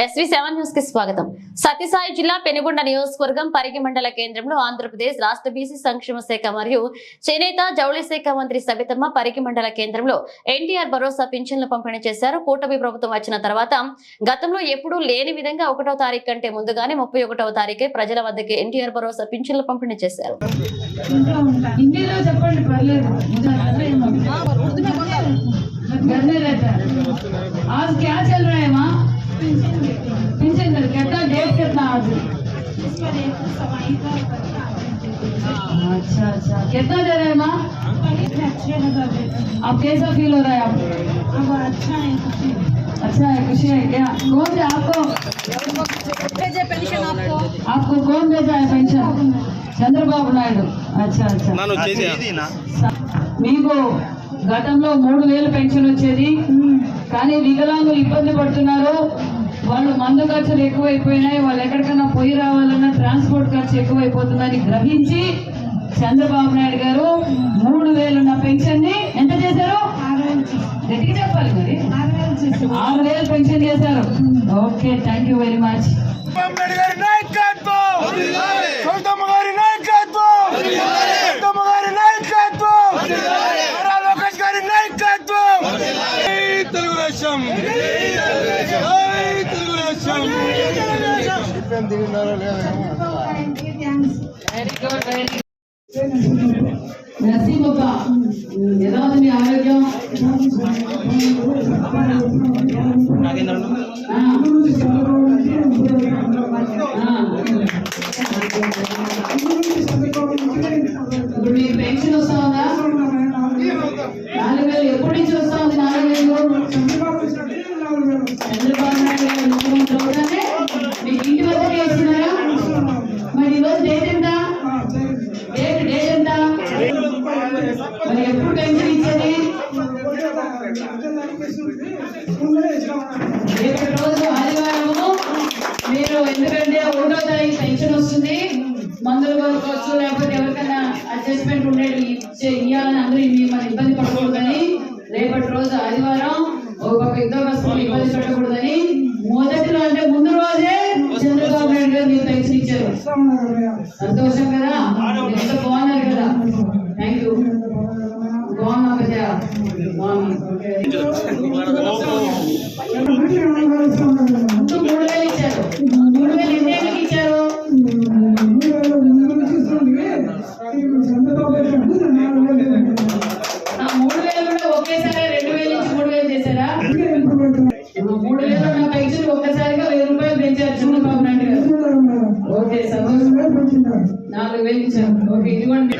SV7 news కి స్వాగతం. సత్యసాయి జిల్లా పెనుగొండ నియోజకవర్గం పరిగి మండల కేంద్రంలో ఆంధ్రప్రదేశ్ రాష్ట్ర బీసీ సంక్షేమ శాఖ మరియు చేనేత జౌళి శాఖ మంత్రి సబితమ్మ పరిగి మండల కేంద్రంలో ఎన్టీఆర్ భరోసా పింఛన్లు పంపిణీ చేశారు. కూటమి ప్రభుత్వం వచ్చిన తర్వాత గతంలో ఎప్పుడూ లేని విధంగా 1వ తారీఖు కంటే ముందుగానే 31వ తారీఖే ప్రజల వద్దకి ఎన్టీఆర్ భరోసా పింఛన్లు పంపిణీ చేశారు. आज क्या चल रहा है माँ? पेंशन कितना डेट कितना आज? अच्छा अच्छा कितना दे रहे हैं माँ? अब कैसा फील हो रहा है आपको? अब अच्छा है खुशी है क्या? कौन से आपको पेंशन आपको कौन भेजा है पेंशन? चंद्रबाबु नायडू. अच्छा अच्छा మీకు గతంలో 3000 పెన్షన్ వచ్చేది. కానీ వికలాంగులు ఇబ్బంది పడుతున్నారు. వాళ్ళు మందు ఖర్చులు ఎక్కువైపోయినాయి. వాళ్ళు ఎక్కడికన్నా పోయి రావాలన్నా ట్రాన్స్పోర్ట్ ఖర్చు ఎక్కువైపోతుందని గ్రహించి చంద్రబాబు నాయుడు గారు 3000 ఉన్న పెన్షన్ ని ఎంత చేశారు? గట్టిగా చెప్పాలి మరి. 6000 పెన్షన్ చేశారు. Okay, thank you very much. Very good very Narasimhappa, ఎలా ఉంది మీ ఆరోగ్యం? ఇప్పుడు మీకు పెన్షన్ వస్తా ఉందా? 4000 ఎప్పటి నుంచి వస్తా ఉంది? 4000 చంద్రబాబు నాయుడు గారు ముఖ్యమంత్రి అవుతానే మీకు ఇంటి వద్దనే ఇస్తున్నారా? మరి ఈరోజు డేట్ ఎంత? డేట్ ఎంత? మరి ఎప్పుడు పెన్షన్ ఇచ్చేది? రేపటి రోజు ఆదివారము మీరు, ఎందుకంటే 1వ తారీఖు పెన్షన్ వస్తుంది. మందులు కొనుక్కోవచ్చు, లేకపోతే ఎవరికైనా అడ్జస్ట్మెంట్ ఉండేది ఇవ్వాలని అందరూ మిమ్మల్ని ఇబ్బంది పడకూడదని, రేపటి రోజు ఆదివారం ఒక ఉద్యోగస్తులు ఇబ్బంది పెట్టకూడదని మొదటిలో అంటే ముందు రోజే చంద్రబాబు నాయుడు గారు మీరు పెన్షన్ ఇచ్చారు. సంతోషం కదా? ఎంత బాగున్నారు కదా? Thank you. బాగున్నా కదా? 3000 ఇచ్చారు. 3000 ఎన్ని ఏళ్ళకి ఇచ్చారు? 3000 కూడా ఒకేసారి 2000 నుంచి 3000 చేశారా? 3000 ఉన్న పెన్షన్ ఒక్కసారిగా 1000 రూపాయలు పెంచారు చంద్రబాబు నాయుడు గారు. ఓకే, సంతోషం. 4000 ఇచ్చారు. ఓకే, ఇదిగోండి.